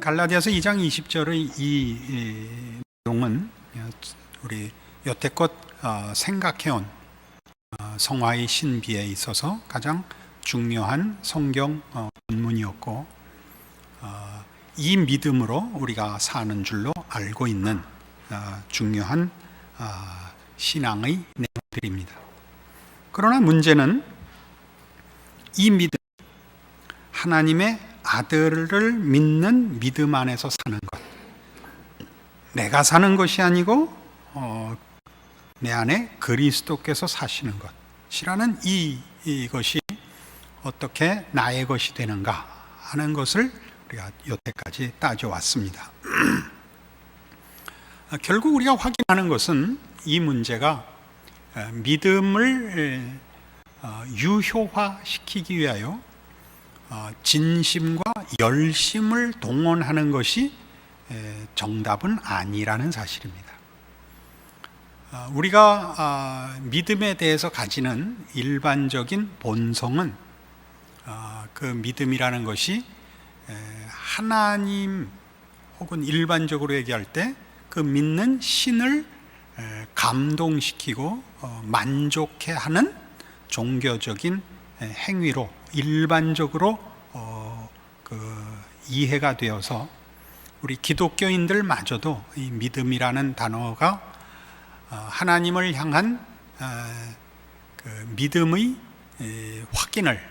갈라디아서 2장 20절의 이 내용은 우리 여태껏 생각해온 성화의 신비에 있어서 가장 중요한 성경 본문이었고, 이 믿음으로 우리가 사는 줄로 알고 있는 중요한 신앙의 내용들입니다. 그러나 문제는 이 믿음, 하나님의 아들을 믿는 믿음 안에서 사는 것, 내가 사는 것이 아니고 내 안에 그리스도께서 사시는 것이라는 이것이 어떻게 나의 것이 되는가 하는 것을 우리가 여태까지 따져왔습니다. 결국 우리가 확인하는 것은 이 문제가 믿음을 유효화시키기 위하여 진심과 열심을 동원하는 것이 정답은 아니라는 사실입니다. 우리가 믿음에 대해서 가지는 일반적인 본성은 그 믿음이라는 것이 하나님 혹은 일반적으로 얘기할 때 그 믿는 신을 감동시키고 만족해 하는 종교적인 행위로 일반적으로 이해가 되어서 우리 기독교인들마저도 이 믿음이라는 단어가 하나님을 향한 그 믿음의 확인을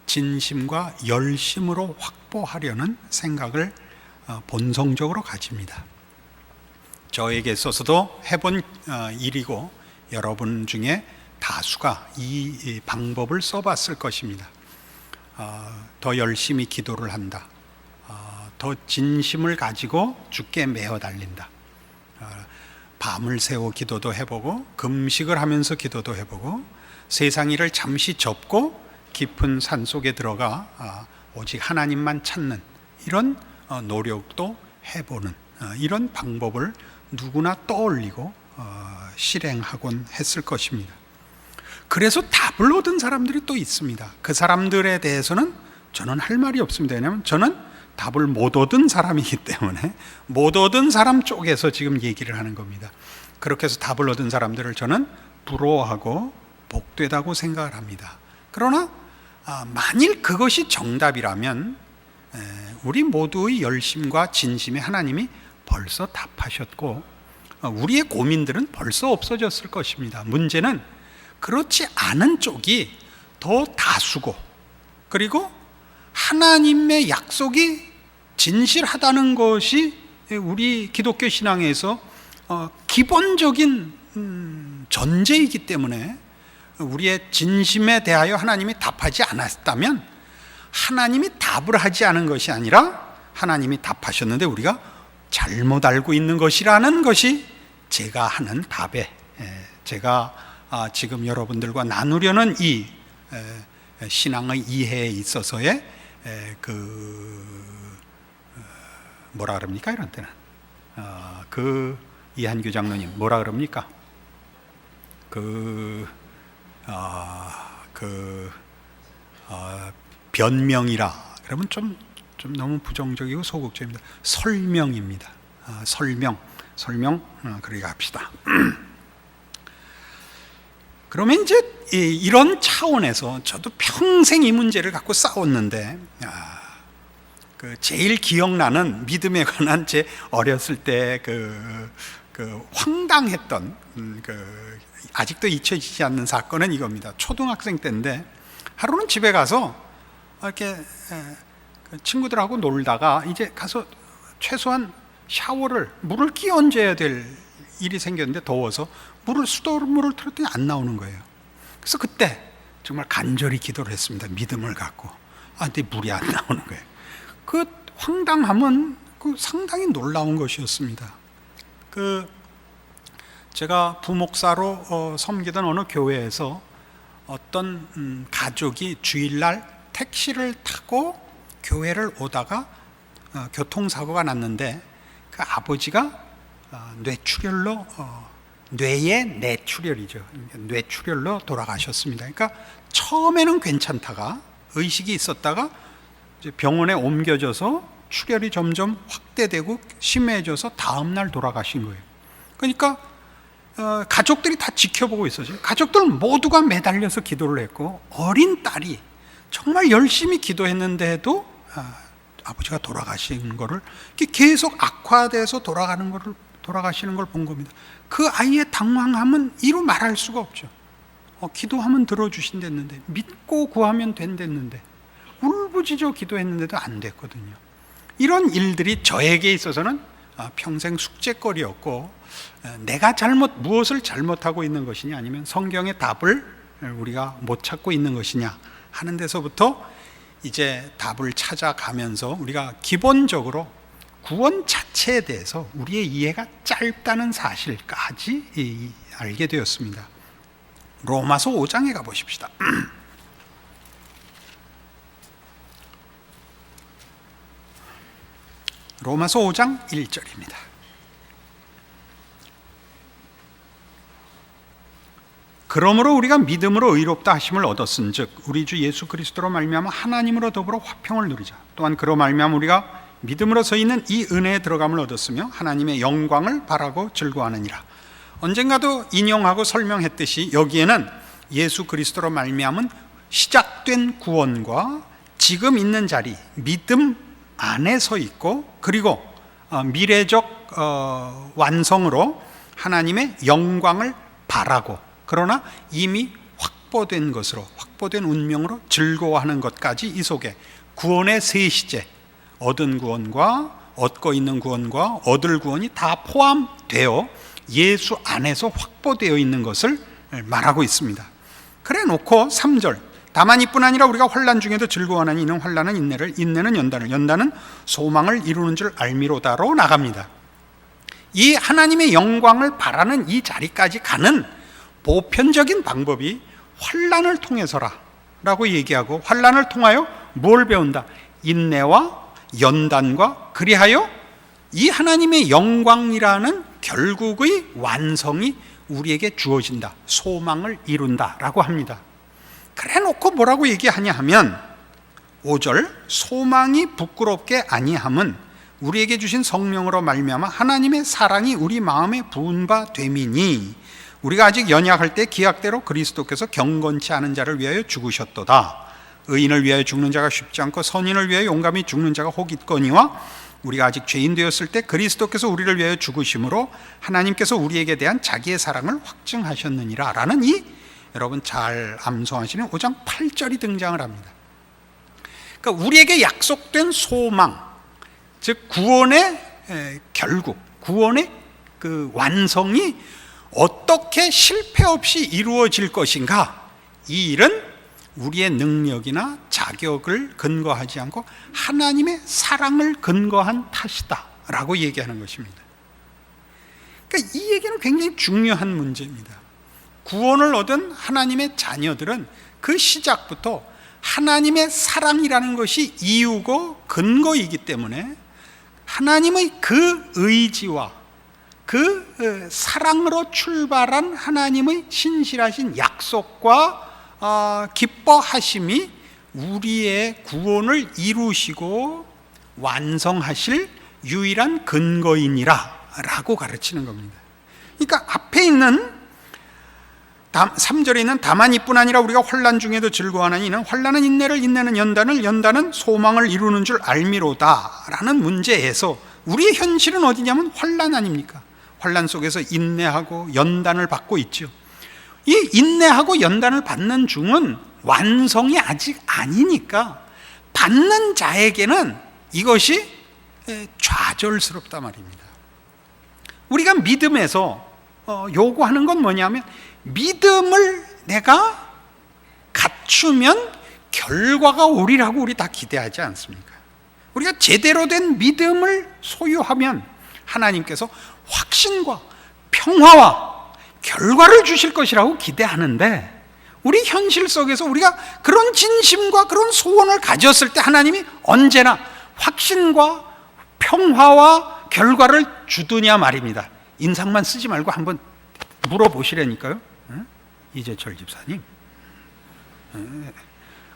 진심과 열심으로 확보하려는 생각을 본성적으로 가집니다. 저에게 있어서도 해본 일이고 여러분 중에 다수가 이 방법을 써봤을 것입니다. 더 열심히 기도를 한다. 더 진심을 가지고 주께 매어 달린다. 밤을 새워 기도도 해보고 금식을 하면서 기도도 해보고 세상 일을 잠시 접고 깊은 산속에 들어가 오직 하나님만 찾는 이런 노력도 해보는 이런 방법을 누구나 떠올리고 실행하곤 했을 것입니다. 그래서 답을 얻은 사람들이 또 있습니다. 그 사람들에 대해서는 저는 할 말이 없습니다. 왜냐하면 저는 답을 못 얻은 사람이기 때문에 못 얻은 사람 쪽에서 지금 얘기를 하는 겁니다. 그렇게 해서 답을 얻은 사람들을 저는 부러워하고 복되다고 생각을 합니다. 그러나 만일 그것이 정답이라면 우리 모두의 열심과 진심에 하나님이 벌써 답하셨고 우리의 고민들은 벌써 없어졌을 것입니다. 문제는 그렇지 않은 쪽이 더 다수고, 그리고 하나님의 약속이 진실하다는 것이 우리 기독교 신앙에서 기본적인 전제이기 때문에 우리의 진심에 대하여 하나님이 답하지 않았다면 하나님이 답을 하지 않은 것이 아니라 하나님이 답하셨는데 우리가 잘못 알고 있는 것이라는 것이 제가 하는 답에, 제가 지금 여러분들과 나누려는 이 신앙의 이해에 있어서의 뭐라 그럽니까? 이런 때는 이한규 장로님 뭐라 그럽니까? 변명이라 그러면 좀 너무 부정적이고 소극적입니다. 설명입니다. 설명 그렇게 합시다. 그러면 이제 이런 차원에서 저도 평생 이 문제를 갖고 싸웠는데 제일 기억나는 믿음에 관한 제 어렸을 때 황당했던 아직도 잊혀지지 않는 사건은 이겁니다. 초등학생 때인데 하루는 집에 가서 이렇게 친구들하고 놀다가 이제 가서 최소한 물을 끼얹어야 될 일이 생겼는데 더워서 수돗물을 틀었더니 안 나오는 거예요. 그래서 그때 정말 간절히 기도를 했습니다. 믿음을 갖고. 근데 물이 안 나오는 거예요. 그 황당함은 상당히 놀라운 것이었습니다. 제가 부목사로 섬기던 어느 교회에서 어떤 가족이 주일날 택시를 타고 교회를 오다가 교통사고가 났는데 그 아버지가 뇌의 뇌출혈이죠. 뇌출혈로 돌아가셨습니다. 그러니까 처음에는 괜찮다가 의식이 있었다가 이제 병원에 옮겨져서 출혈이 점점 확대되고 심해져서 다음날 돌아가신 거예요. 그러니까 가족들이 다 지켜보고 있었어요. 가족들 모두가 매달려서 기도를 했고, 어린 딸이 정말 열심히 기도했는데도 아버지가 돌아가신 거를, 계속 악화돼서 돌아가시는 걸 본 겁니다. 그 아이의 당황함은 이루 말할 수가 없죠. 기도하면 들어주신댔는데, 믿고 구하면 된댔는데, 울부짖어 기도했는데도 안 됐거든요. 이런 일들이 저에게 있어서는 평생 숙제거리였고, 내가 무엇을 잘못하고 있는 것이냐, 아니면 성경의 답을 우리가 못 찾고 있는 것이냐 하는 데서부터 이제 답을 찾아가면서 우리가 기본적으로 구원 자체에 대해서 우리의 이해가 짧다는 사실까지 알게 되었습니다. 로마서 5장에 가보십시다. 로마서 5장 1절입니다. 그러므로 우리가 믿음으로 의롭다 하심을 얻었은즉 우리 주 예수 그리스도로 말미암아 하나님으로 더불어 화평을 누리자. 또한 그로 말미암아 우리가 믿음으로 서 있는 이 은혜에 들어감을 얻었으며 하나님의 영광을 바라고 즐거워하느니라. 언젠가도 인용하고 설명했듯이 여기에는 예수 그리스도로 말미암은 시작된 구원과 지금 있는 자리, 믿음 안에 서 있고, 그리고 미래적 완성으로 하나님의 영광을 바라고, 그러나 이미 확보된 것으로, 확보된 운명으로 즐거워하는 것까지 이 속에 구원의 세 시제, 얻은 구원과 얻고 있는 구원과 얻을 구원이 다 포함되어 예수 안에서 확보되어 있는 것을 말하고 있습니다. 그래 놓고 3절, 다만 이뿐 아니라 우리가 환난 중에도 즐거워하나니 이는 환난은 인내를, 인내는 연단을, 연단은 소망을 이루는 줄 알미로다로 나갑니다. 이 하나님의 영광을 바라는 이 자리까지 가는 보편적인 방법이 환난을 통해서라고 얘기하고, 환난을 통하여 뭘 배운다? 인내와 연단과, 그리하여 이 하나님의 영광이라는 결국의 완성이 우리에게 주어진다, 소망을 이룬다라고 합니다. 그래 놓고 뭐라고 얘기하냐 하면 5절, 소망이 부끄럽게 아니함은 우리에게 주신 성령으로 말미암아 하나님의 사랑이 우리 마음에 부은 바 됨이니 우리가 아직 연약할 때 기약대로 그리스도께서 경건치 않은 자를 위하여 죽으셨도다. 의인을 위하여 죽는 자가 쉽지 않고 선인을 위하여 용감히 죽는 자가 혹 있거니와 우리가 아직 죄인 되었을 때 그리스도께서 우리를 위하여 죽으심으로 하나님께서 우리에게 대한 자기의 사랑을 확증하셨느니라 라는 이 여러분 잘 암송하시는 5장 8절이 등장을 합니다. 그러니까 우리에게 약속된 소망, 즉 구원의 결국, 구원의 그 완성이 어떻게 실패 없이 이루어질 것인가, 이 일은 우리의 능력이나 자격을 근거하지 않고 하나님의 사랑을 근거한 탓이다 라고 얘기하는 것입니다. 그러니까 이 얘기는 굉장히 중요한 문제입니다. 구원을 얻은 하나님의 자녀들은 그 시작부터 하나님의 사랑이라는 것이 이유고 근거이기 때문에 하나님의 그 의지와 그 사랑으로 출발한 하나님의 신실하신 약속과 기뻐하심이 우리의 구원을 이루시고 완성하실 유일한 근거이니라 라고 가르치는 겁니다. 그러니까 앞에 있는 3절에 있는 다만 이뿐 아니라 우리가 환난 중에도 즐거워하나니 이는 환난은 인내를, 인내는 연단을, 연단은 소망을 이루는 줄 알미로다 라는 문제에서 우리의 현실은 어디냐면 환난 아닙니까? 환난 속에서 인내하고 연단을 받고 있죠. 이 인내하고 연단을 받는 중은 완성이 아직 아니니까 받는 자에게는 이것이 좌절스럽단 말입니다. 우리가 믿음에서 요구하는 건 뭐냐면 믿음을 내가 갖추면 결과가 오리라고 우리 다 기대하지 않습니까? 우리가 제대로 된 믿음을 소유하면 하나님께서 확신과 평화와 결과를 주실 것이라고 기대하는데, 우리 현실 속에서 우리가 그런 진심과 그런 소원을 가졌을 때 하나님이 언제나 확신과 평화와 결과를 주느냐 말입니다. 인상만 쓰지 말고 한번 물어보시라니까요. 이재철 집사님,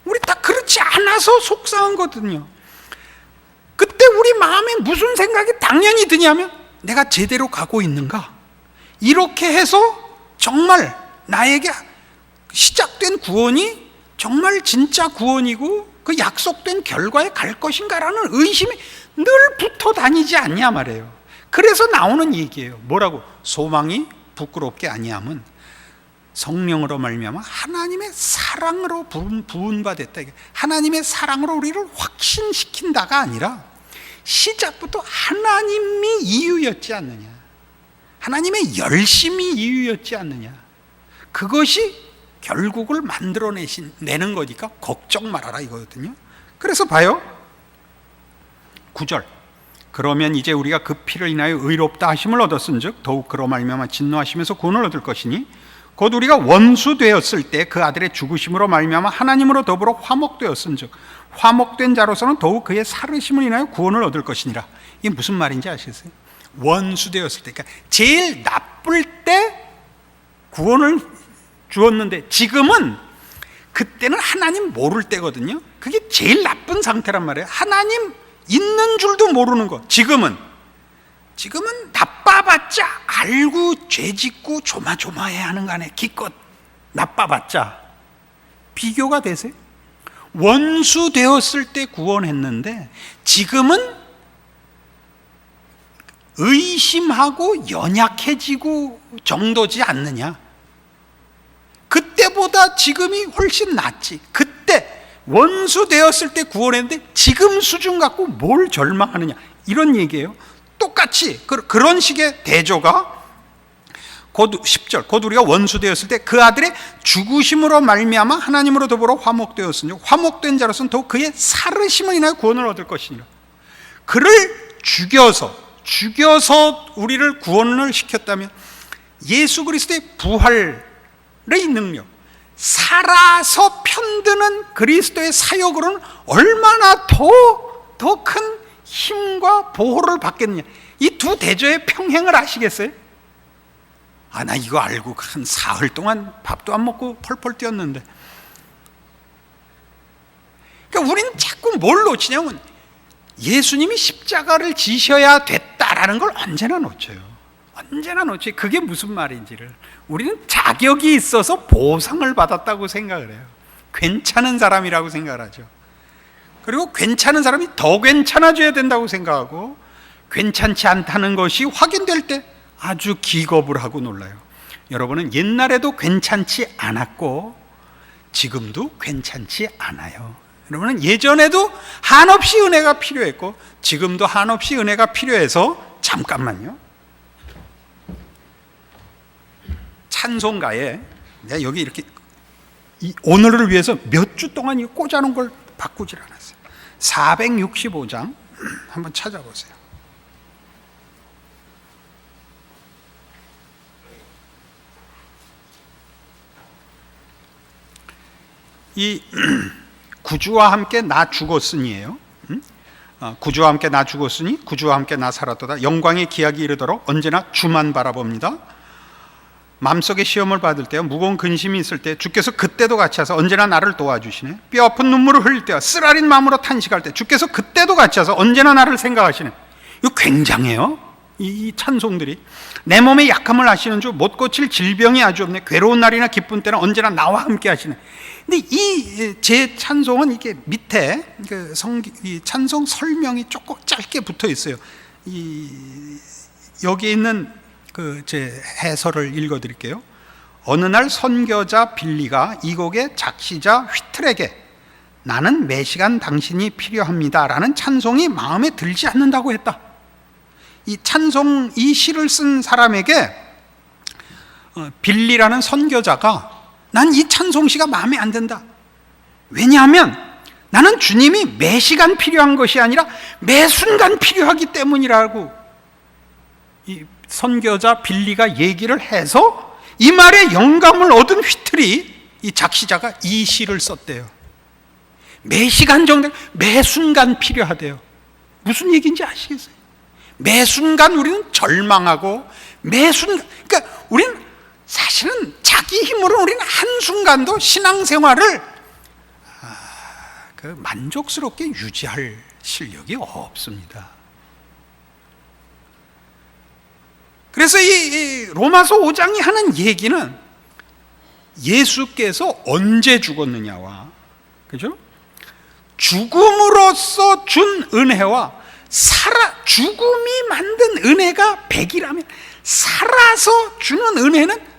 우리 다 그렇지 않아서 속상한 거거든요. 그때 우리 마음에 무슨 생각이 당연히 드냐면 내가 제대로 가고 있는가? 이렇게 해서 정말 나에게 시작된 구원이 정말 진짜 구원이고 그 약속된 결과에 갈 것인가라는 의심이 늘 붙어 다니지 않냐 말이에요. 그래서 나오는 얘기예요. 뭐라고? 소망이 부끄럽게 아니함은 성령으로 말미암아 하나님의 사랑으로 부은받았다. 하나님의 사랑으로 우리를 확신시킨다가 아니라 시작부터 하나님이 이유였지 않느냐, 하나님의 열심이 이유였지 않느냐. 그것이 결국을 만들어내는 거니까 걱정 말아라 이거거든요. 그래서 봐요, 9절. 그러면 이제 우리가 그 피를 인하여 의롭다 하심을 얻었은즉 더욱 그로 말미암아 진노하시면서 구원을 얻을 것이니 곧 우리가 원수 되었을 때 그 아들의 죽으심으로 말미암아 하나님으로 더불어 화목되었은즉 화목된 자로서는 더욱 그의 살으심을 인하여 구원을 얻을 것이니라. 이게 무슨 말인지 아시겠어요? 원수 되었을 때, 그러니까 제일 나쁠 때 구원을 주었는데 지금은, 그때는 하나님 모를 때거든요. 그게 제일 나쁜 상태란 말이에요. 하나님 있는 줄도 모르는 거. 지금은 나빠봤자 알고 죄짓고 조마조마해야 하는 거 아니에요. 기껏 나빠봤자. 비교가 되세요? 원수 되었을 때 구원했는데 지금은 의심하고 연약해지고 정도지 않느냐. 그때보다 지금이 훨씬 낫지. 그때 원수 되었을 때 구원했는데 지금 수준 갖고 뭘 절망하느냐, 이런 얘기예요. 똑같이 그런 식의 대조가 곧 10절, 곧 우리가 원수 되었을 때 그 아들의 죽으심으로 말미암아 하나님으로 더불어 화목되었으니 화목된 자로서는 더욱 그의 살으심을 인하여 구원을 얻을 것이니라. 그를 죽여서 우리를 구원을 시켰다면 예수 그리스도의 부활의 능력, 살아서 편드는 그리스도의 사역으로는 얼마나 더 큰 힘과 보호를 받겠느냐. 이 두 대조의 평행을 아시겠어요? 나 이거 알고 한 사흘 동안 밥도 안 먹고 펄펄 뛰었는데. 그러니까 우리는 자꾸 뭘 놓치냐면 예수님이 십자가를 지셔야 됐다라는 걸 언제나 놓쳐요. 그게 무슨 말인지를. 우리는 자격이 있어서 보상을 받았다고 생각을 해요. 괜찮은 사람이라고 생각을 하죠. 그리고 괜찮은 사람이 더 괜찮아져야 된다고 생각하고, 괜찮지 않다는 것이 확인될 때 아주 기겁을 하고 놀라요. 여러분은 옛날에도 괜찮지 않았고 지금도 괜찮지 않아요. 여러분은 예전에도 한없이 은혜가 필요했고 지금도 한없이 은혜가 필요해서, 잠깐만요, 찬송가에 내가 여기 이렇게 오늘을 위해서 몇 주 동안 이 꽂아놓은 걸 바꾸질 않았어요. 465장 한번 찾아보세요. 이 구주와 함께 나 죽었으니예요. 구주와 함께 나 죽었으니 구주와 함께 나 살았도다. 영광의 기약이 이르도록 언제나 주만 바라봅니다. 마음속에 시험을 받을 때와 무거운 근심이 있을 때 주께서 그때도 같이 하셔서 언제나 나를 도와주시네. 뼈 아픈 눈물을 흘릴 때와 쓰라린 마음으로 탄식할 때 주께서 그때도 같이 하셔서 언제나 나를 생각하시네. 이거 굉장해요. 이 찬송들이. 내 몸의 약함을 아시는 주, 못 고칠 질병이 아주 없네. 괴로운 날이나 기쁜 때는 언제나 나와 함께 하시네. 근데 이 제 찬송은 이게 밑에 이 찬송 설명이 조금 짧게 붙어 있어요. 여기 있는 제 해설을 읽어드릴게요. 어느 날 선교자 빌리가 이 곡의 작시자 휘틀에게 나는 매시간 당신이 필요합니다 라는 찬송이 마음에 들지 않는다고 했다. 이 시를 쓴 사람에게 빌리라는 선교자가 난 이 찬송시가 마음에 안 든다. 왜냐하면 나는 주님이 매 시간 필요한 것이 아니라 매 순간 필요하기 때문이라고 이 선교자 빌리가 얘기를 해서 이 말에 영감을 얻은 휘틀이, 이 작시자가 이 시를 썼대요. 매 시간 정도, 매 순간 필요하대요. 무슨 얘기인지 아시겠어요? 매 순간 우리는 절망하고 매 순간, 그러니까 우리는 사실은 자기 힘으로 우리는 한순간도 신앙생활을 만족스럽게 유지할 실력이 없습니다. 그래서 이 로마서 5장이 하는 얘기는 예수께서 언제 죽었느냐와, 그죠? 죽음으로써 준 은혜와 죽음이 만든 은혜가 100이라면 살아서 주는 은혜는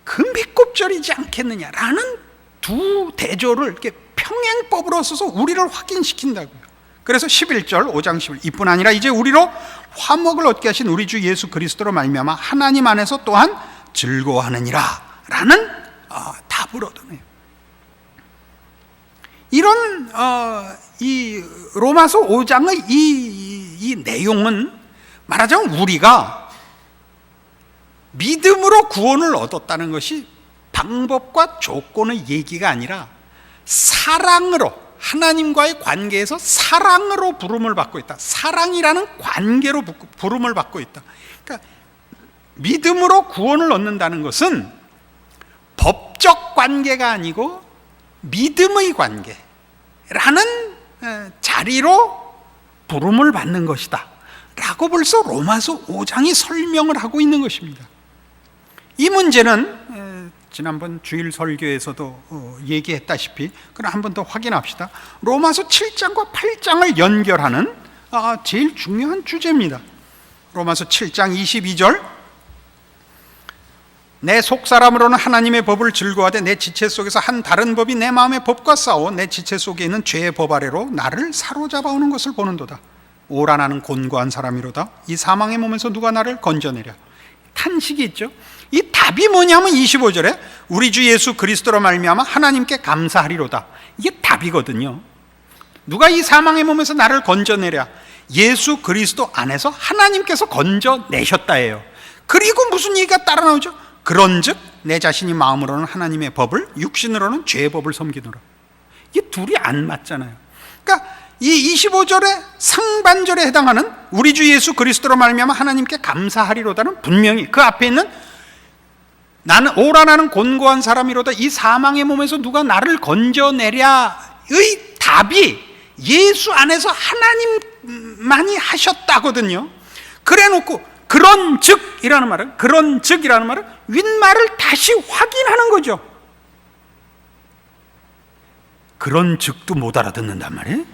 금비꼽절이지 않겠느냐라는 두 대조를 이렇게 평행법으로 써서 우리를 확인시킨다고요. 그래서 11절 5장 11 이뿐 아니라 이제 우리로 화목을 얻게 하신 우리 주 예수 그리스도로 말미암아 하나님 안에서 또한 즐거워하느니라 라는 답을 얻어내요. 이런 이 로마서 5장의 이 내용은 말하자면 우리가 믿음으로 구원을 얻었다는 것이 방법과 조건의 얘기가 아니라 사랑으로, 하나님과의 관계에서 사랑으로 부름을 받고 있다. 사랑이라는 관계로 부름을 받고 있다. 그러니까 믿음으로 구원을 얻는다는 것은 법적 관계가 아니고 믿음의 관계라는 자리로 부름을 받는 것이다 라고 벌써 로마서 5장이 설명을 하고 있는 것입니다. 이 문제는 지난번 주일 설교에서도 얘기했다시피 그럼 한 번 더 확인합시다. 로마서 7장과 8장을 연결하는 제일 중요한 주제입니다. 로마서 7장 22절 내 속사람으로는 하나님의 법을 즐거워하되 내 지체 속에서 한 다른 법이 내 마음의 법과 싸워 내 지체 속에 있는 죄의 법 아래로 나를 사로잡아오는 것을 보는도다. 오라 나는 곤고한 사람이로다. 이 사망의 몸에서 누가 나를 건져내랴. 탄식이 있죠. 이 답이 뭐냐면 25절에 우리 주 예수 그리스도로 말미암아 하나님께 감사하리로다. 이게 답이거든요. 누가 이 사망의 몸에서 나를 건져내랴. 예수 그리스도 안에서 하나님께서 건져내셨다예요. 그리고 무슨 얘기가 따라 나오죠? 그런즉 내 자신이 마음으로는 하나님의 법을 육신으로는 죄의 법을 섬기노라. 이게 둘이 안 맞잖아요. 그러니까 이 25절의 상반절에 해당하는 우리 주 예수 그리스도로 말미암아 하나님께 감사하리로다는 분명히 그 앞에 있는 나는 오라 나는 곤고한 사람이로다. 이 사망의 몸에서 누가 나를 건져내랴의 답이 예수 안에서 하나님만이 하셨다거든요. 그래놓고 그런즉이라는 말은 윗말을 다시 확인하는 거죠. 그런즉도 못 알아듣는단 말이에요.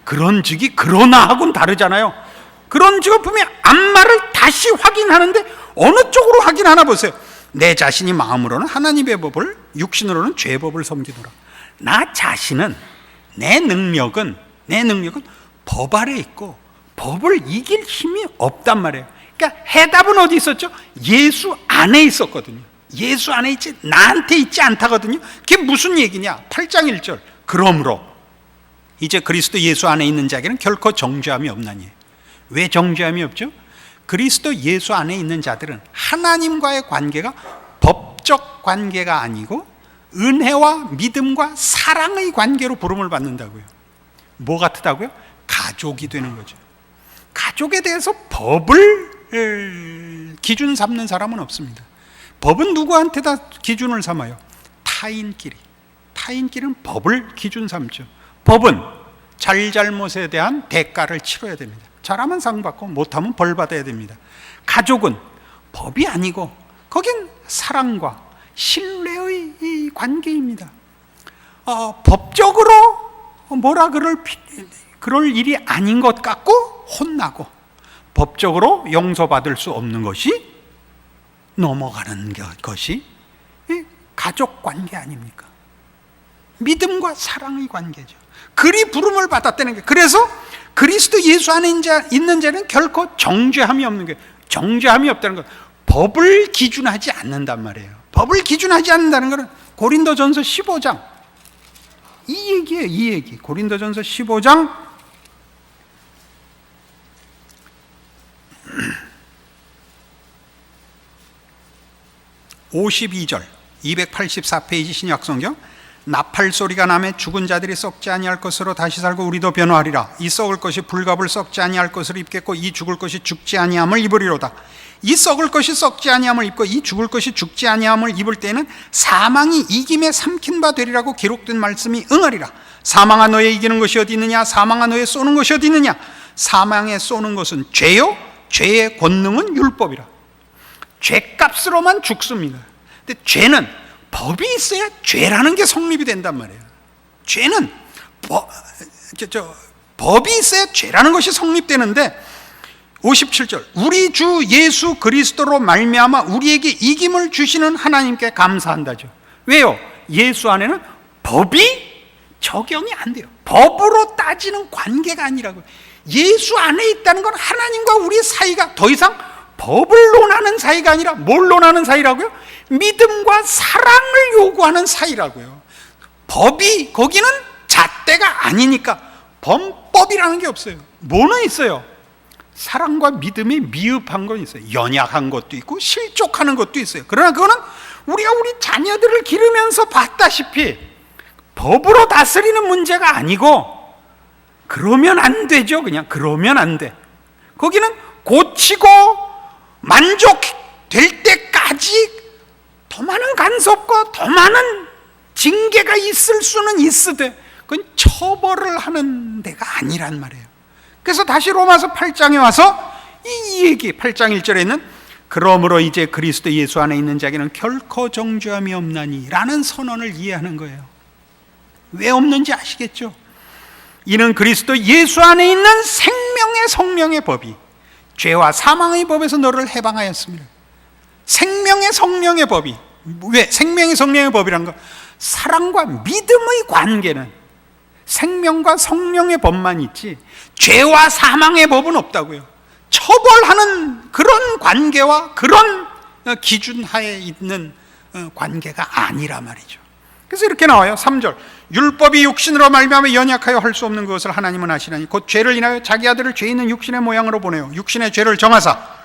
그런즉이 그러나 하고는 다르잖아요. 그런즉은 분명히 앞말을 다시 확인하는데 어느 쪽으로 확인하나 보세요. 내 자신이 마음으로는 하나님의 법을 육신으로는 죄의 법을 섬기노라. 나 자신은 내 능력은 법 아래 있고 법을 이길 힘이 없단 말이에요. 그러니까 해답은 어디 있었죠? 예수 안에 있었거든요. 예수 안에 있지 나한테 있지 않다거든요. 그게 무슨 얘기냐? 8장 1절 그러므로 이제 그리스도 예수 안에 있는 자에게는 결코 정죄함이 없나니. 왜 정죄함이 없죠? 그리스도 예수 안에 있는 자들은 하나님과의 관계가 법적 관계가 아니고 은혜와 믿음과 사랑의 관계로 부름을 받는다고요. 뭐 같다고요? 가족이 되는 거죠. 가족에 대해서 법을 기준 삼는 사람은 없습니다. 법은 누구한테다 기준을 삼아요? 타인끼리는 법을 기준 삼죠. 법은 잘잘못에 대한 대가를 치러야 됩니다. 잘하면 상 받고 못하면 벌 받아야 됩니다. 가족은 법이 아니고 거긴 사랑과 신뢰의 이 관계입니다. 법적으로 뭐라 그럴 일이 아닌 것 같고 혼나고 법적으로 용서받을 수 없는 것이 넘어가는 것이 가족 관계 아닙니까? 믿음과 사랑의 관계죠. 그리 부름을 받았다는 게, 그래서 그리스도 예수 안에 있는 자는 결코 정죄함이 없는 거예요. 정죄함이 없다는 것, 법을 기준하지 않는단 말이에요. 법을 기준하지 않는다는 것은 고린도전서 15장 이 얘기예요. 이 얘기. 고린도전서 15장 52절 284페이지 신약성경 나팔 소리가 나매 죽은 자들이 썩지 아니할 것으로 다시 살고 우리도 변화하리라. 이 썩을 것이 불갑을 썩지 아니할 것을 입겠고 이 죽을 것이 죽지 아니함을 입으리로다. 이 썩을 것이 썩지 아니함을 입고 이 죽을 것이 죽지 아니함을 입을 때에는 사망이 이김에 삼킨 바 되리라고 기록된 말씀이 응하리라. 사망아 너의 이기는 것이 어디 있느냐? 사망아 너의 쏘는 것이 어디 있느냐? 사망에 쏘는 것은 죄요, 죄의 권능은 율법이라. 죄값으로만 죽습니다. 근데 죄는 법이 있어야 죄라는 게 성립이 된단 말이에요. 죄는 법이 있어야 죄라는 것이 성립되는데 57절 우리 주 예수 그리스도로 말미암아 우리에게 이김을 주시는 하나님께 감사한다죠. 왜요? 예수 안에는 법이 적용이 안 돼요. 법으로 따지는 관계가 아니라고요. 예수 안에 있다는 건 하나님과 우리 사이가 더 이상 법을 논하는 사이가 아니라 뭘 논하는 사이라고요? 믿음과 사랑을 요구하는 사이라고요. 법이 거기는 잣대가 아니니까 범법이라는 게 없어요. 뭐는 있어요? 사랑과 믿음이 미흡한 건 있어요. 연약한 것도 있고 실족하는 것도 있어요. 그러나 그거는 우리가 우리 자녀들을 기르면서 봤다시피 법으로 다스리는 문제가 아니고 그러면 안 되죠. 그냥 그러면 안 돼. 거기는 고치고 만족될 때까지 더 많은 간섭과 더 많은 징계가 있을 수는 있으되 그건 처벌을 하는 데가 아니란 말이에요. 그래서 다시 로마서 8장에 와서 이 얘기 8장 1절에 있는 그러므로 이제 그리스도 예수 안에 있는 자에게는 결코 정죄함이 없나니 라는 선언을 이해하는 거예요. 왜 없는지 아시겠죠? 이는 그리스도 예수 안에 있는 생명의 성령의 법이 죄와 사망의 법에서 너를 해방하였습니다. 생명의 성령의 법이 왜 생명의 성령의 법이란 거? 사랑과 믿음의 관계는 생명과 성령의 법만 있지 죄와 사망의 법은 없다고요. 처벌하는 그런 관계와 그런 기준 하에 있는 관계가 아니라 말이죠. 그래서 이렇게 나와요. 3절 율법이 육신으로 말미암아 연약하여 할 수 없는 것을 하나님은 아시나니 곧 죄를 인하여 자기 아들을 죄 있는 육신의 모양으로 보내요. 육신의 죄를 정하사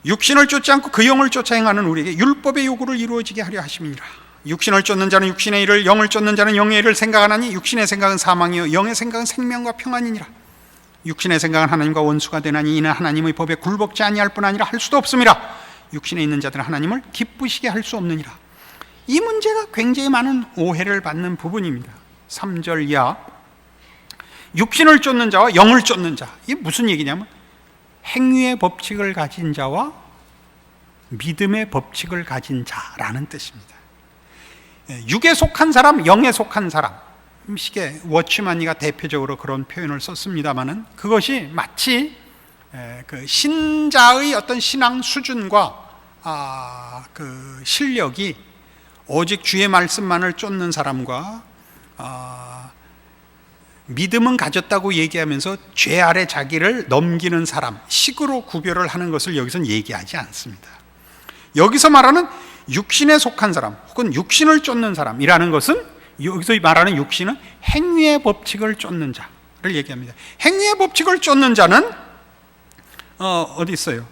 육신을 쫓지 않고 그 영을 쫓아 행하는 우리에게 율법의 요구를 이루어지게 하려 하심이니라. 육신을 쫓는 자는 육신의 일을, 영을 쫓는 자는 영의 일을 생각하나니 육신의 생각은 사망이요 영의 생각은 생명과 평안이니라. 육신의 생각은 하나님과 원수가 되나니 이는 하나님의 법에 굴복지 아니할 뿐 아니라 할 수도 없음이라. 육신에 있는 자들은 하나님을 기쁘시게 할 수 없느니라. 이 문제가 굉장히 많은 오해를 받는 부분입니다. 3절 이하 육신을 쫓는 자와 영을 쫓는 자, 이게 무슨 얘기냐면 행위의 법칙을 가진 자와 믿음의 법칙을 가진 자라는 뜻입니다. 육에 속한 사람, 영에 속한 사람, 시계 워치마니가 대표적으로 그런 표현을 썼습니다마는 그것이 마치 그 신자의 어떤 신앙 수준과 그 실력이 오직 주의 말씀만을 쫓는 사람과 믿음은 가졌다고 얘기하면서 죄 아래 자기를 넘기는 사람 식으로 구별을 하는 것을 여기서는 얘기하지 않습니다. 여기서 말하는 육신에 속한 사람 혹은 육신을 쫓는 사람이라는 것은 여기서 말하는 육신은 행위의 법칙을 쫓는 자를 얘기합니다. 행위의 법칙을 쫓는 자는 어디 있어요?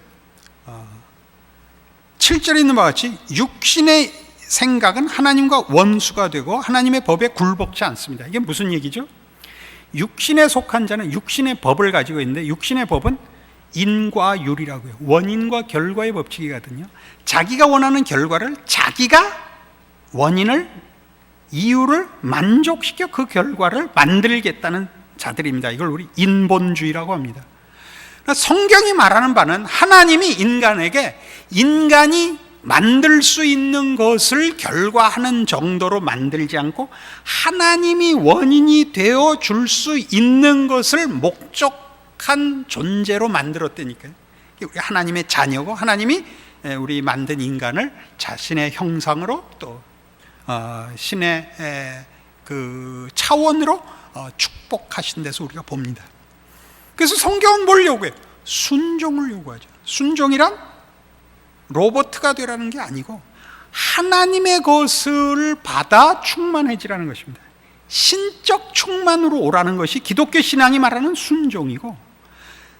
7절에 있는 바와 같이 육신의 생각은 하나님과 원수가 되고 하나님의 법에 굴복지 않습니다. 이게 무슨 얘기죠? 육신에 속한 자는 육신의 법을 가지고 있는데 육신의 법은 인과율이라고요. 원인과 결과의 법칙이거든요. 자기가 원하는 결과를 자기가 원인을 이유를 만족시켜 그 결과를 만들겠다는 자들입니다. 이걸 우리 인본주의라고 합니다. 성경이 말하는 바는 하나님이 인간에게 인간이 만들 수 있는 것을 결과하는 정도로 만들지 않고 하나님이 원인이 되어 줄 수 있는 것을 목적한 존재로 만들었다니까요. 우리 하나님의 자녀고 하나님이 우리 만든 인간을 자신의 형상으로 또 신의 그 차원으로 축복하신 데서 우리가 봅니다. 그래서 성경은 뭘 요구해요? 순종을 요구하죠. 순종이란 로봇가 되라는 게 아니고 하나님의 것을 받아 충만해지라는 것입니다. 신적 충만으로 오라는 것이 기독교 신앙이 말하는 순종이고,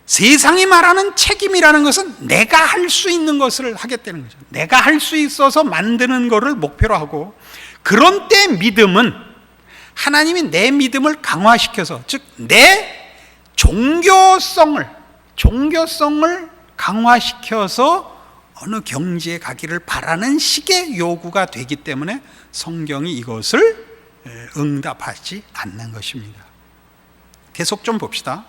세상이 말하는 책임이라는 것은 내가 할 수 있는 것을 하겠다는 거죠. 내가 할 수 있어서 만드는 것을 목표로 하고 그런 때 믿음은 하나님이 내 믿음을 강화시켜서, 즉 내 종교성을 강화시켜서 어느 경지에 가기를 바라는 식의 요구가 되기 때문에 성경이 이것을 응답하지 않는 것입니다. 계속 좀 봅시다.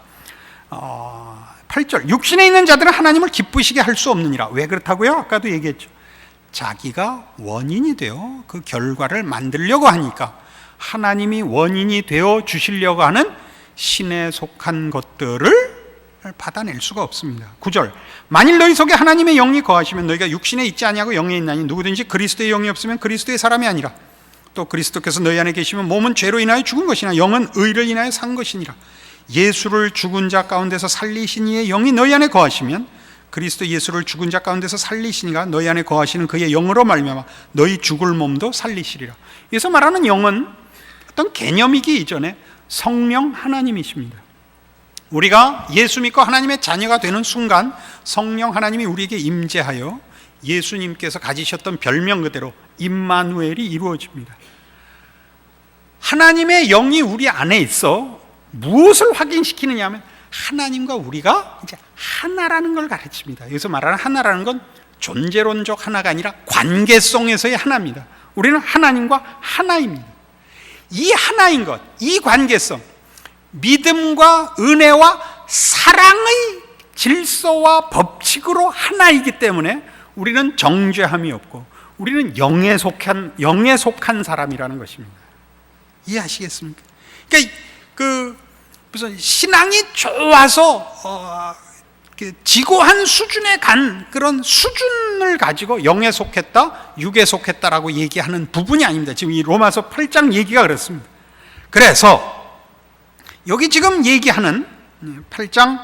8절, 육신에 있는 자들은 하나님을 기쁘시게 할 수 없느니라. 왜 그렇다고요? 아까도 얘기했죠. 자기가 원인이 되어 그 결과를 만들려고 하니까, 하나님이 원인이 되어 주시려고 하는 신에 속한 것들을 받아낼 수가 없습니다. 9절, 만일 너희 속에 하나님의 영이 거하시면 너희가 육신에 있지 아니하고 영에 있나니 누구든지 그리스도의 영이 없으면 그리스도의 사람이 아니라. 또 그리스도께서 너희 안에 계시면 몸은 죄로 인하여 죽은 것이나 영은 의를 인하여 산 것이니라. 예수를 죽은 자 가운데서 살리신 이의 영이 너희 안에 거하시면 그리스도 예수를 죽은 자 가운데서 살리시니가 너희 안에 거하시는 그의 영으로 말미암아 너희 죽을 몸도 살리시리라. 여기서 말하는 영은 어떤 개념이기 이전에 성령 하나님이십니다. 우리가 예수 믿고 하나님의 자녀가 되는 순간 성령 하나님이 우리에게 임재하여 예수님께서 가지셨던 별명 그대로 임마누엘이 이루어집니다. 하나님의 영이 우리 안에 있어 무엇을 확인시키느냐 하면 하나님과 우리가 이제 하나라는 걸 가르칩니다. 여기서 말하는 하나라는 건 존재론적 하나가 아니라 관계성에서의 하나입니다. 우리는 하나님과 하나입니다. 이 하나인 것, 이 관계성, 믿음과 은혜와 사랑의 질서와 법칙으로 하나이기 때문에 우리는 정죄함이 없고 우리는 영에 속한 사람이라는 것입니다. 이해하시겠습니까? 그러니까 무슨 신앙이 좋아서 지고한 수준에 간 그런 수준을 가지고 영에 속했다, 육에 속했다라고 얘기하는 부분이 아닙니다. 지금 이 로마서 8장 얘기가 그렇습니다. 그래서 여기 지금 얘기하는 8장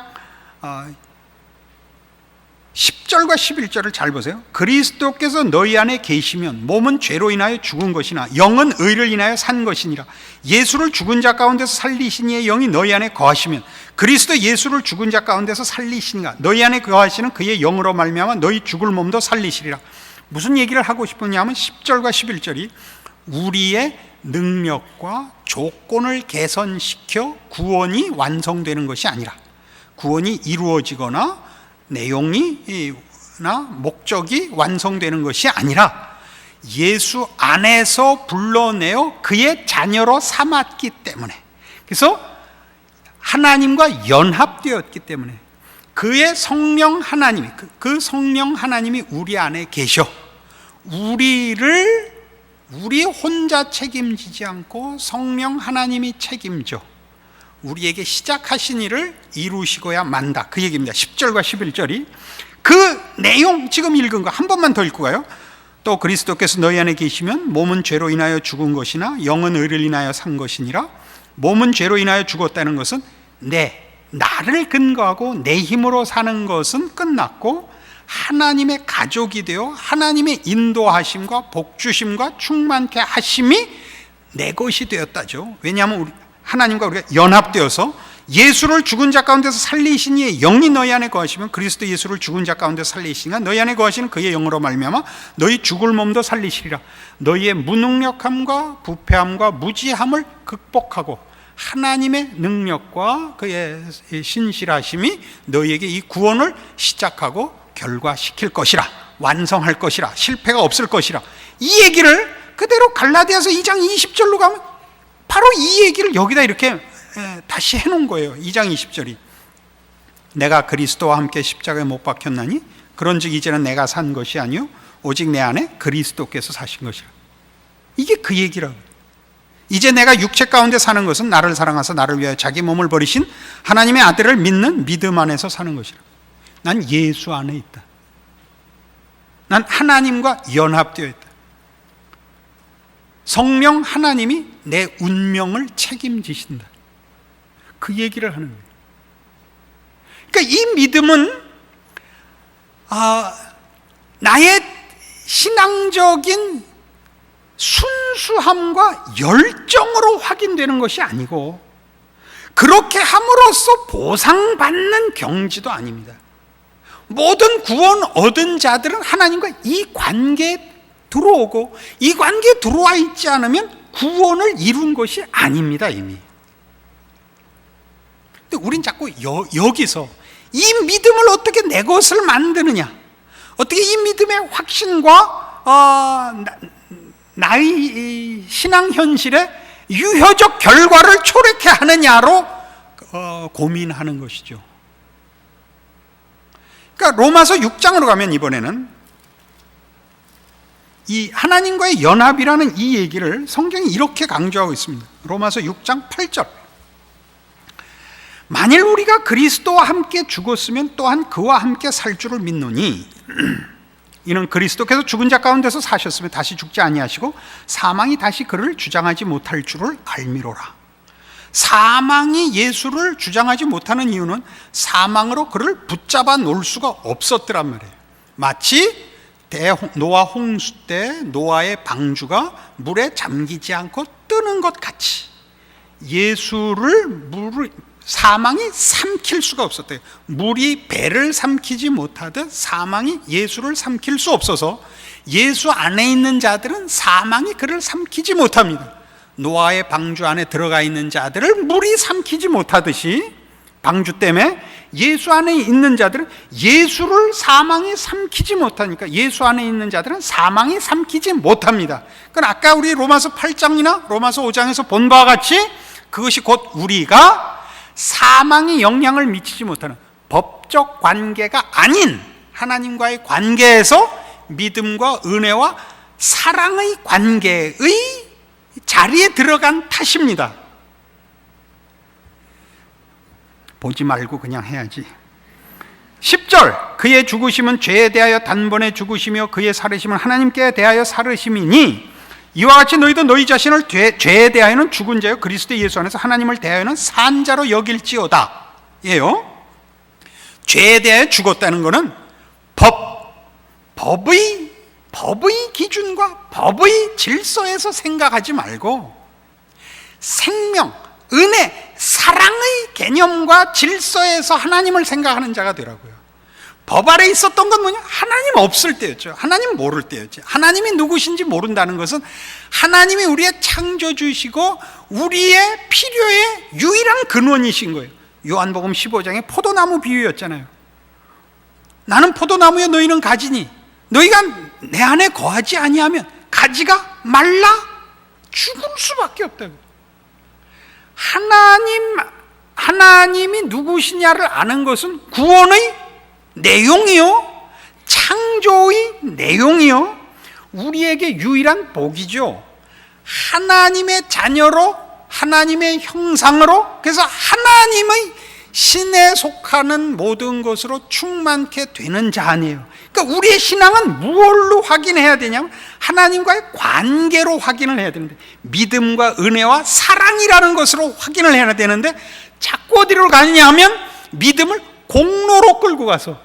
10절과 11절을 잘 보세요. 그리스도께서 너희 안에 계시면 몸은 죄로 인하여 죽은 것이나 영은 의를 인하여 산 것이니라. 예수를 죽은 자 가운데서 살리신 이의 영이 너희 안에 거하시면 그리스도 예수를 죽은 자 가운데서 살리시니가 너희 안에 거하시는 그의 영으로 말미암아 너희 죽을 몸도 살리시리라. 무슨 얘기를 하고 싶으냐면 10절과 11절이 우리의 능력과 조건을 개선시켜 구원이 완성되는 것이 아니라, 구원이 이루어지거나 내용이나 목적이 완성되는 것이 아니라 예수 안에서 불러내어 그의 자녀로 삼았기 때문에, 그래서 하나님과 연합되었기 때문에 그의 성령 하나님이, 그 성령 하나님이 우리 안에 계셔 우리 혼자 책임지지 않고 성령 하나님이 책임져 우리에게 시작하신 일을 이루시고야 만다, 그 얘기입니다. 10절과 11절이 그 내용 지금 읽은 거 한 번만 더 읽고 가요. 또 그리스도께서 너희 안에 계시면 몸은 죄로 인하여 죽은 것이나 영은 의를 인하여 산 것이니라. 몸은 죄로 인하여 죽었다는 것은 나를 근거하고 내 힘으로 사는 것은 끝났고 하나님의 가족이 되어 하나님의 인도하심과 복주심과 충만케 하심이 내 것이 되었다죠. 왜냐하면 하나님과 우리가 연합되어서 예수를 죽은 자 가운데서 살리신 이의 영이 너희 안에 거하시면 그리스도 예수를 죽은 자 가운데서 살리시니가 너희 안에 거하시는 그의 영으로 말미암아 너희 죽을 몸도 살리시리라. 너희의 무능력함과 부패함과 무지함을 극복하고 하나님의 능력과 그의 신실하심이 너희에게 이 구원을 시작하고 결과시킬 것이라, 완성할 것이라, 실패가 없을 것이라. 이 얘기를 그대로 갈라디아서 2장 20절로 가면 바로 이 얘기를 여기다 이렇게 다시 해놓은 거예요. 2장 20절이 내가 그리스도와 함께 십자가에 못 박혔나니 그런즉 이제는 내가 산 것이 아니요 오직 내 안에 그리스도께서 사신 것이라. 이게 그 얘기라고. 이제 내가 육체 가운데 사는 것은 나를 사랑하사 나를 위하여 자기 몸을 버리신 하나님의 아들을 믿는 믿음 안에서 사는 것이라. 난 예수 안에 있다. 난 하나님과 연합되어 있다. 성령 하나님이 내 운명을 책임지신다. 그 얘기를 하는 거예요. 그러니까 이 믿음은 나의 신앙적인 순수함과 열정으로 확인되는 것이 아니고 그렇게 함으로써 보상받는 경지도 아닙니다. 모든 구원 얻은 자들은 하나님과 이 관계에 들어오고 이 관계에 들어와 있지 않으면 구원을 이룬 것이 아닙니다, 이미. 근데 우린 자꾸 여기서 이 믿음을 어떻게 내 것을 만드느냐, 어떻게 이 믿음의 확신과 나의 신앙 현실의 유효적 결과를 초래케 하느냐로 고민하는 것이죠. 그러니까 로마서 6장으로 가면 이번에는 이 하나님과의 연합이라는 이 얘기를 성경이 이렇게 강조하고 있습니다. 로마서 6장 8절. 만일 우리가 그리스도와 함께 죽었으면 또한 그와 함께 살 줄을 믿노니 이는 그리스도께서 죽은 자 가운데서 사셨으면 다시 죽지 아니하시고 사망이 다시 그를 주장하지 못할 줄을 알미로라. 사망이 예수를 주장하지 못하는 이유는 사망으로 그를 붙잡아 놓을 수가 없었더란 말이에요. 마치 노아 홍수 때 노아의 방주가 물에 잠기지 않고 뜨는 것 같이 예수를 사망이 삼킬 수가 없었대요. 물이 배를 삼키지 못하듯 사망이 예수를 삼킬 수 없어서 예수 안에 있는 자들은 사망이 그를 삼키지 못합니다. 노아의 방주 안에 들어가 있는 자들을 물이 삼키지 못하듯이 방주 때문에 예수 안에 있는 자들은 예수를 사망이 삼키지 못하니까 예수 안에 있는 자들은 사망이 삼키지 못합니다. 그건 아까 우리 로마서 8장이나 로마서 5장에서 본 바와 같이 그것이 곧 우리가 사망이 영향을 미치지 못하는 법적 관계가 아닌 하나님과의 관계에서 믿음과 은혜와 사랑의 관계의 자리에 들어간 탓입니다. 보지 말고 그냥 해야지. 10절. 그의 죽으심은 죄에 대하여 단번에 죽으시며 그의 살으심은 하나님께 대하여 살으심이니 이와 같이 너희도 너희 자신을 죄에 대하여는 죽은 자요 그리스도 예수 안에서 하나님을 대하여는 산 자로 여길지어다. 예요. 죄에 대하여 죽었다는 것은 법의 기준과 법의 질서에서 생각하지 말고 생명, 은혜, 사랑의 개념과 질서에서 하나님을 생각하는 자가 되라고요. 법 아래 있었던 건 뭐냐? 하나님 없을 때였죠. 하나님 모를 때였죠. 하나님이 누구신지 모른다는 것은 하나님이 우리의 창조주시고 우리의 필요의 유일한 근원이신 거예요. 요한복음 15장의 포도나무 비유였잖아요. 나는 포도나무여 너희는 가지니 너희가 내 안에 거하지 아니하면 가지가 말라 죽을 수밖에 없다고. 하나님이 누구시냐를 아는 것은 구원의 내용이요, 창조의 내용이요, 우리에게 유일한 복이죠. 하나님의 자녀로, 하나님의 형상으로, 그래서 하나님의 신에 속하는 모든 것으로 충만케 되는 자 아니에요. 그러니까 우리의 신앙은 무엇로 확인해야 되냐면 하나님과의 관계로 확인을 해야 되는데, 믿음과 은혜와 사랑이라는 것으로 확인을 해야 되는데 자꾸 어디로 가느냐 하면 믿음을 공로로 끌고 가서,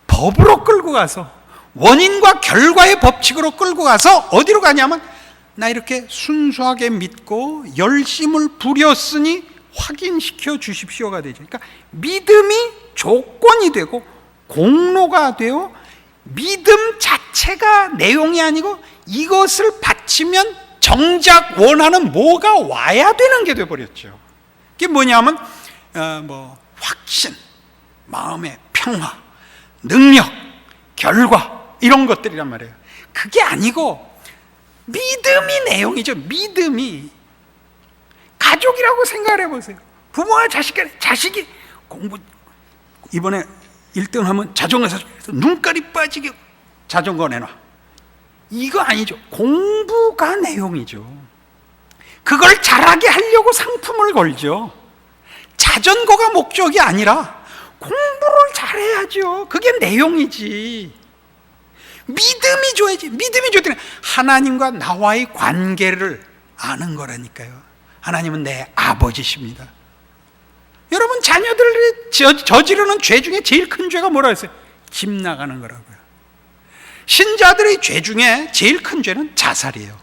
법으로 끌고 가서, 원인과 결과의 법칙으로 끌고 가서 어디로 가냐면 나 이렇게 순수하게 믿고 열심을 부렸으니 확인시켜 주십시오가 되죠. 그러니까 믿음이 조건이 되고 공로가 되어 믿음 자체가 내용이 아니고 이것을 바치면 정작 원하는 뭐가 와야 되는 게 돼버렸죠. 그게 뭐냐면 확신, 마음의 평화, 능력, 결과 이런 것들이란 말이에요. 그게 아니고 믿음이 내용이죠. 믿음이 가족이라고 생각을 해보세요. 부모와 자식이 공부 이번에 1등 하면 자전거 사서 눈깔이 빠지게 자전거 내놔. 이거 아니죠. 공부가 내용이죠. 그걸 잘하게 하려고 상품을 걸죠. 자전거가 목적이 아니라 공부를 잘해야죠. 그게 내용이지. 믿음이 줘야지. 믿음이 줘야 하나님과 나와의 관계를 아는 거라니까요. 하나님은 내 아버지십니다. 여러분, 자녀들이 저지르는 죄 중에 제일 큰 죄가 뭐라고 했어요? 집 나가는 거라고요. 신자들의 죄 중에 제일 큰 죄는 자살이에요.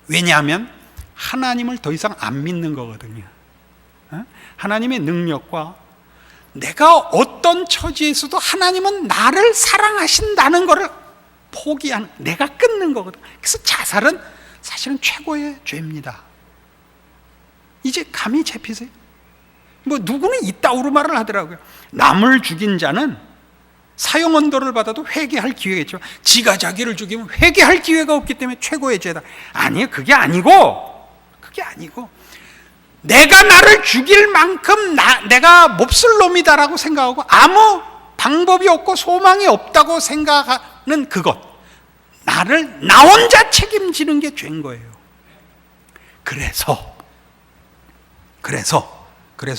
왜냐하면 하나님을 더 이상 안 믿는 거거든요. 하나님의 능력과 내가 어떤 처지에서도 하나님은 나를 사랑하신다는 것을 포기하는, 내가 끊는 거거든. 그래서 자살은 사실은 최고의 죄입니다. 이제 감이 잡히세요? 뭐 누구는 이따구로 말을 하더라고요. 남을 죽인 자는 사형 언도를 받아도 회개할 기회가 있지만 지가 자기를 죽이면 회개할 기회가 없기 때문에 최고의 죄다. 아니에요. 그게 아니고 내가 나를 죽일 만큼 내가 몹쓸 놈이다라고 생각하고 아무 방법이 없고 소망이 없다고 생각하는 그것, 나 혼자 책임지는 게 죄인 거예요. 그래서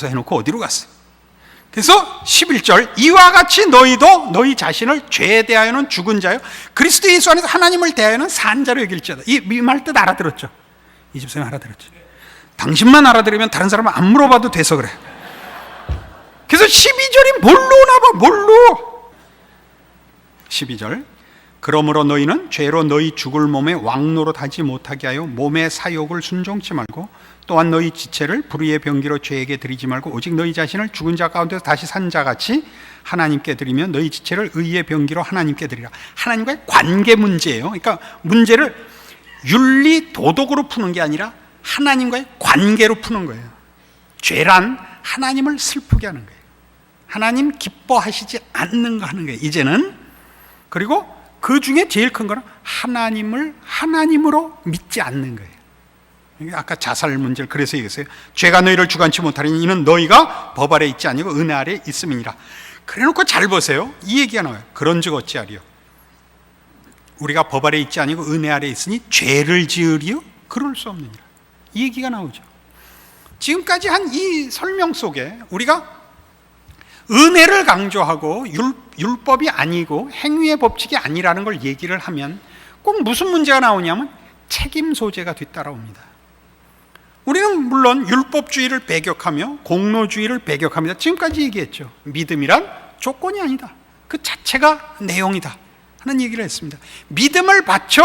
해놓고 어디로 갔어요? 그래서 11절, 이와 같이 너희도 너희 자신을 죄에 대하여는 죽은 자요 그리스도 예수 안에서 하나님을 대하여는 산 자로 여길지어다. 이 말 뜻 알아들었죠? 이 집사님 알아들었죠? 당신만 알아들으면 다른 사람은 안 물어봐도 돼서 그래. 그래서 12절이 뭘로 나봐? 뭘로? 12절, 그러므로 너희는 죄로 너희 죽을 몸에 왕노릇하지 못하게 하여 몸의 사욕을 순종치 말고 또한 너희 지체를 불의의 병기로 죄에게 드리지 말고 오직 너희 자신을 죽은 자 가운데서 다시 산 자같이 하나님께 드리며 너희 지체를 의의 병기로 하나님께 드리라. 하나님과의 관계 문제예요. 그러니까 문제를 윤리 도덕으로 푸는 게 아니라 하나님과의 관계로 푸는 거예요. 죄란 하나님을 슬프게 하는 거예요. 하나님 기뻐하시지 않는 거 하는 거예요, 이제는. 그리고 그 중에 제일 큰 거는 하나님을 하나님으로 믿지 않는 거예요. 아까 자살 문제를 그래서 얘기했어요. 죄가 너희를 주관치 못하리니 이는 너희가 법 아래 있지 아니고 은혜 아래 있음이니라. 그래놓고 잘 보세요. 이 얘기가 나와요. 그런즉 어찌하리요? 우리가 법 아래 있지 아니고 은혜 아래 있으니 죄를 지으리요? 그럴 수 없느니라. 이 얘기가 나오죠. 지금까지 한 이 설명 속에 우리가 은혜를 강조하고 율법이 아니고 행위의 법칙이 아니라는 걸 얘기를 하면 꼭 무슨 문제가 나오냐면 책임 소재가 뒤따라옵니다. 우리는 물론 율법주의를 배격하며 공로주의를 배격합니다. 지금까지 얘기했죠. 믿음이란 조건이 아니다, 그 자체가 내용이다 하는 얘기를 했습니다. 믿음을 바쳐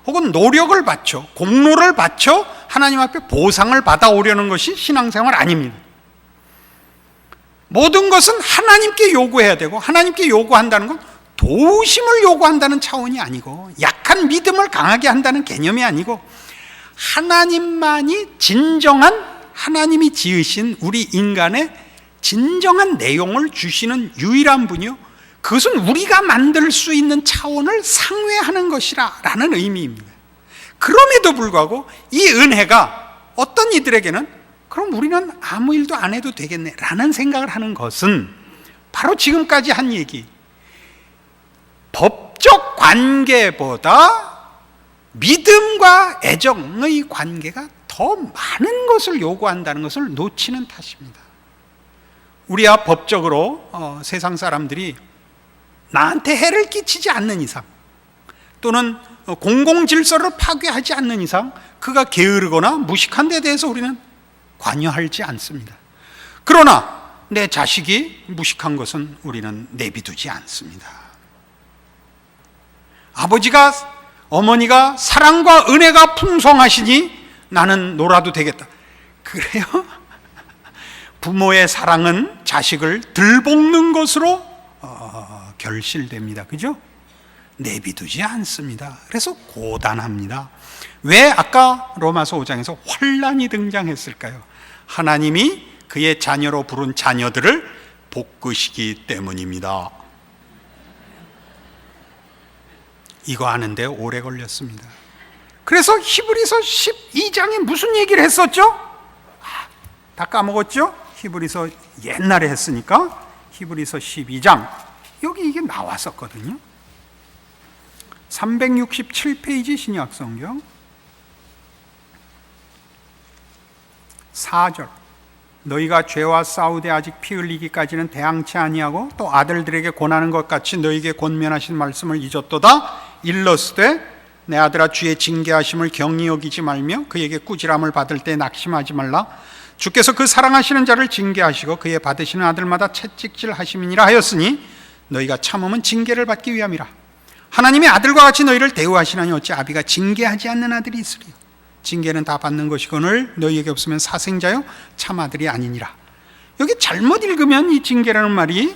혹은 노력을 바쳐 공로를 바쳐 하나님 앞에 보상을 받아오려는 것이 신앙생활 아닙니다. 모든 것은 하나님께 요구해야 되고 하나님께 요구한다는 건 도우심을 요구한다는 차원이 아니고 약한 믿음을 강하게 한다는 개념이 아니고 하나님만이 진정한, 하나님이 지으신 우리 인간의 진정한 내용을 주시는 유일한 분이요 그것은 우리가 만들 수 있는 차원을 상회하는 것이라는 의미입니다. 그럼에도 불구하고 이 은혜가 어떤 이들에게는 그럼 우리는 아무 일도 안 해도 되겠네 라는 생각을 하는 것은 바로 지금까지 한 얘기, 법적 관계보다 믿음과 애정의 관계가 더 많은 것을 요구한다는 것을 놓치는 탓입니다. 우리야 법적으로 세상 사람들이 나한테 해를 끼치지 않는 이상 또는 공공질서를 파괴하지 않는 이상 그가 게으르거나 무식한 데 대해서 우리는 관여하지 않습니다. 그러나 내 자식이 무식한 것은 우리는 내비두지 않습니다. 아버지가, 어머니가 사랑과 은혜가 풍성하시니 나는 놀아도 되겠다. 그래요? 부모의 사랑은 자식을 들볶는 것으로 결실됩니다. 그죠? 내비두지 않습니다. 그래서 고단합니다. 왜 아까 로마서 5장에서 환난이 등장했을까요? 하나님이 그의 자녀로 부른 자녀들을 볶으시기 때문입니다. 이거 아는데 오래 걸렸습니다. 그래서 히브리서 12장에 무슨 얘기를 했었죠? 다 까먹었죠? 히브리서 옛날에 했으니까 히브리서 12장 여기 이게 나왔었거든요. 367페이지 신약성경 4절, 너희가 죄와 싸우되 아직 피 흘리기까지는 대항치 아니하고 또 아들들에게 권하는 것 같이 너희에게 권면하신 말씀을 잊었도다. 일러스되 내 아들아 주의 징계하심을 경히 여기지 말며 그에게 꾸지람을 받을 때 낙심하지 말라. 주께서 그 사랑하시는 자를 징계하시고 그의 받으시는 아들마다 채찍질 하심이니라 하였으니 너희가 참음은 징계를 받기 위함이라. 하나님의 아들과 같이 너희를 대우하시나니 어찌 아비가 징계하지 않는 아들이 있으리요. 징계는 다 받는 것이거늘 너희에게 없으면 사생자요 참 아들이 아니니라. 여기 잘못 읽으면 이 징계라는 말이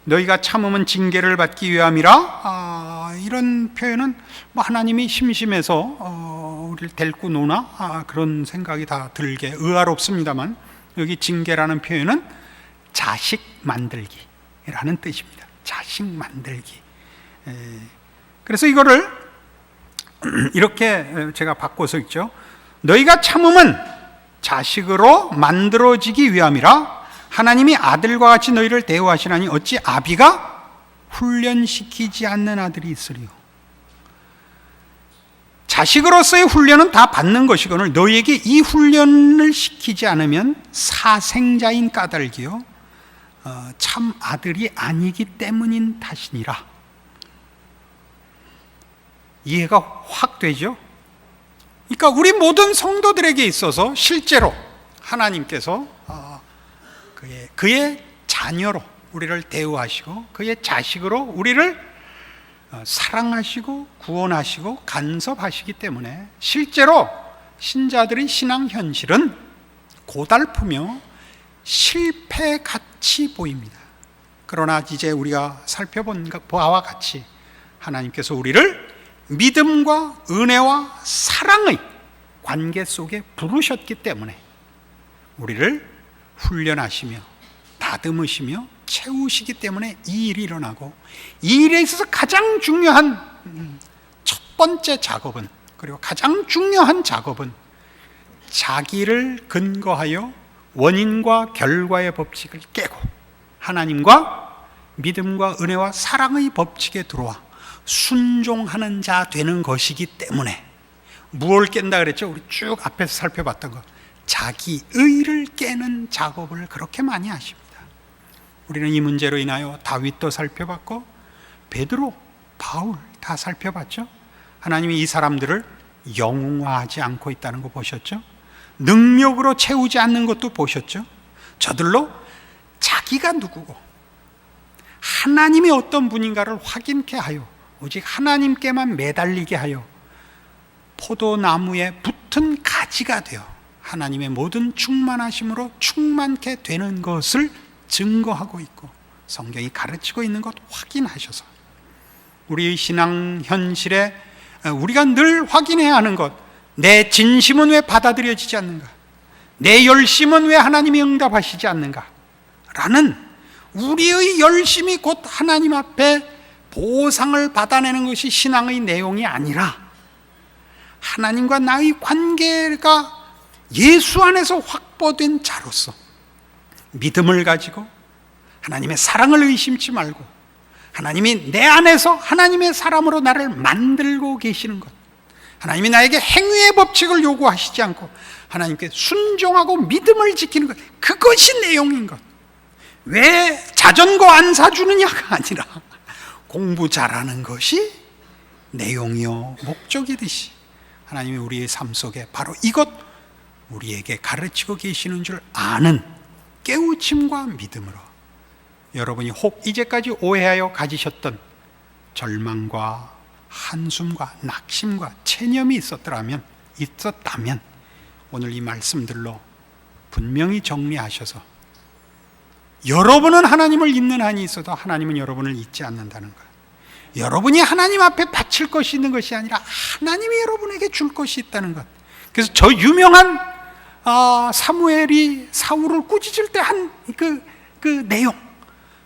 너희가 참으면 징계를 받기 위함이라 이런 표현은 뭐 하나님이 심심해서 우리를 데리고 노나 그런 생각이 다 들게 의아롭습니다만, 여기 징계라는 표현은 자식 만들기라는 뜻입니다. 자식 만들기. 그래서 이거를 이렇게 제가 바꿔서 읽죠. 너희가 참음은 자식으로 만들어지기 위함이라 하나님이 아들과 같이 너희를 대우하시나니 어찌 아비가 훈련시키지 않는 아들이 있으리요. 자식으로서의 훈련은 다 받는 것이거늘 너희에게 이 훈련을 시키지 않으면 사생자인 까닭이요 참 아들이 아니기 때문인 탓이니라. 이해가 확 되죠? 그러니까 우리 모든 성도들에게 있어서 실제로 하나님께서 그의 자녀로 우리를 대우하시고 그의 자식으로 우리를 사랑하시고 구원하시고 간섭하시기 때문에 실제로 신자들의 신앙 현실은 고달프며 실패같이 보입니다. 그러나 이제 우리가 살펴본 바와 같이 하나님께서 우리를 믿음과 은혜와 사랑의 관계 속에 부르셨기 때문에 우리를 훈련하시며 다듬으시며 채우시기 때문에 이 일이 일어나고, 이 일에 있어서 가장 중요한 첫 번째 작업은, 그리고 가장 중요한 작업은 자기를 근거하여 원인과 결과의 법칙을 깨고 하나님과 믿음과 은혜와 사랑의 법칙에 들어와 순종하는 자 되는 것이기 때문에, 무엇을 깬다 그랬죠? 우리 쭉 앞에서 살펴봤던 것, 자기의를 깨는 작업을 그렇게 많이 하십니다. 우리는 이 문제로 인하여 다윗도 살펴봤고 베드로, 바울 다 살펴봤죠. 하나님이 이 사람들을 영웅화하지 않고 있다는 거 보셨죠? 능력으로 채우지 않는 것도 보셨죠? 저들로 자기가 누구고 하나님이 어떤 분인가를 확인케 하여 오직 하나님께만 매달리게 하여 포도나무에 붙은 가지가 되어 하나님의 모든 충만하심으로 충만케 되는 것을 증거하고 있고 성경이 가르치고 있는 것 확인하셔서 우리의 신앙 현실에 우리가 늘 확인해야 하는 것, 내 진심은 왜 받아들여지지 않는가? 내 열심은 왜 하나님이 응답하시지 않는가? 라는 우리의 열심이 곧 하나님 앞에 보상을 받아내는 것이 신앙의 내용이 아니라 하나님과 나의 관계가 예수 안에서 확보된 자로서 믿음을 가지고 하나님의 사랑을 의심치 말고 하나님이 내 안에서 하나님의 사람으로 나를 만들고 계시는 것, 하나님이 나에게 행위의 법칙을 요구하시지 않고 하나님께 순종하고 믿음을 지키는 것, 그것이 내용인 것. 왜 자전거 안 사주느냐가 아니라 공부 잘하는 것이 내용이요 목적이듯이 하나님이 우리의 삶 속에 바로 이것 우리에게 가르치고 계시는 줄 아는 깨우침과 믿음으로 여러분이 혹 이제까지 오해하여 가지셨던 절망과 한숨과 낙심과 체념이 있었다면 오늘 이 말씀들로 분명히 정리하셔서 여러분은 하나님을 잊는 한이 있어도 하나님은 여러분을 잊지 않는다는 것, 여러분이 하나님 앞에 바칠 것이 있는 것이 아니라 하나님이 여러분에게 줄 것이 있다는 것. 그래서 저 유명한 사무엘이 사울을 꾸짖을 때 한 그 내용,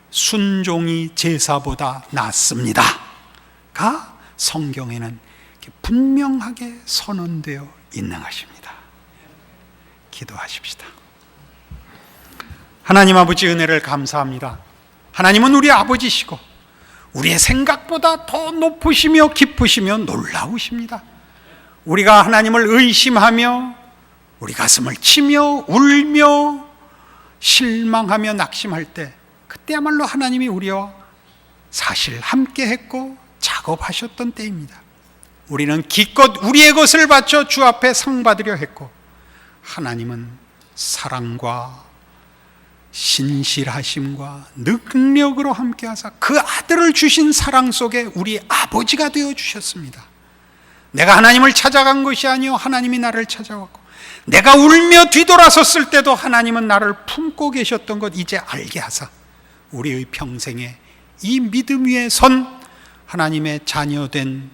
순종이 제사보다 낫습니다가 성경에는 분명하게 선언되어 있는 것입니다. 기도하십시다. 하나님 아버지 은혜를 감사합니다. 하나님은 우리 아버지시고 우리의 생각보다 더 높으시며 깊으시며 놀라우십니다. 우리가 하나님을 의심하며 우리 가슴을 치며 울며 실망하며 낙심할 때 그때야말로 하나님이 우리와 사실 함께 했고 작업하셨던 때입니다. 우리는 기껏 우리의 것을 바쳐 주 앞에 상 받으려 했고 하나님은 사랑과 신실하심과 능력으로 함께하사 그 아들을 주신 사랑 속에 우리 아버지가 되어 주셨습니다. 내가 하나님을 찾아간 것이 아니요 하나님이 나를 찾아왔고, 내가 울며 뒤돌아섰을 때도 하나님은 나를 품고 계셨던 것 이제 알게 하사 우리의 평생에 이 믿음 위에 선 하나님의 자녀된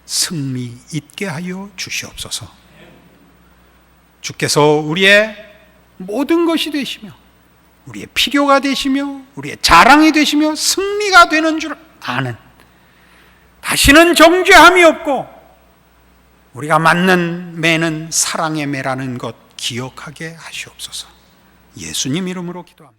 승리 있게 하여 주시옵소서. 주께서 우리의 모든 것이 되시며 우리의 필요가 되시며 우리의 자랑이 되시며 승리가 되는 줄 아는, 다시는 정죄함이 없고 우리가 맞는 매는 사랑의 매라는 것 기억하게 하시옵소서. 예수님 이름으로 기도합니다.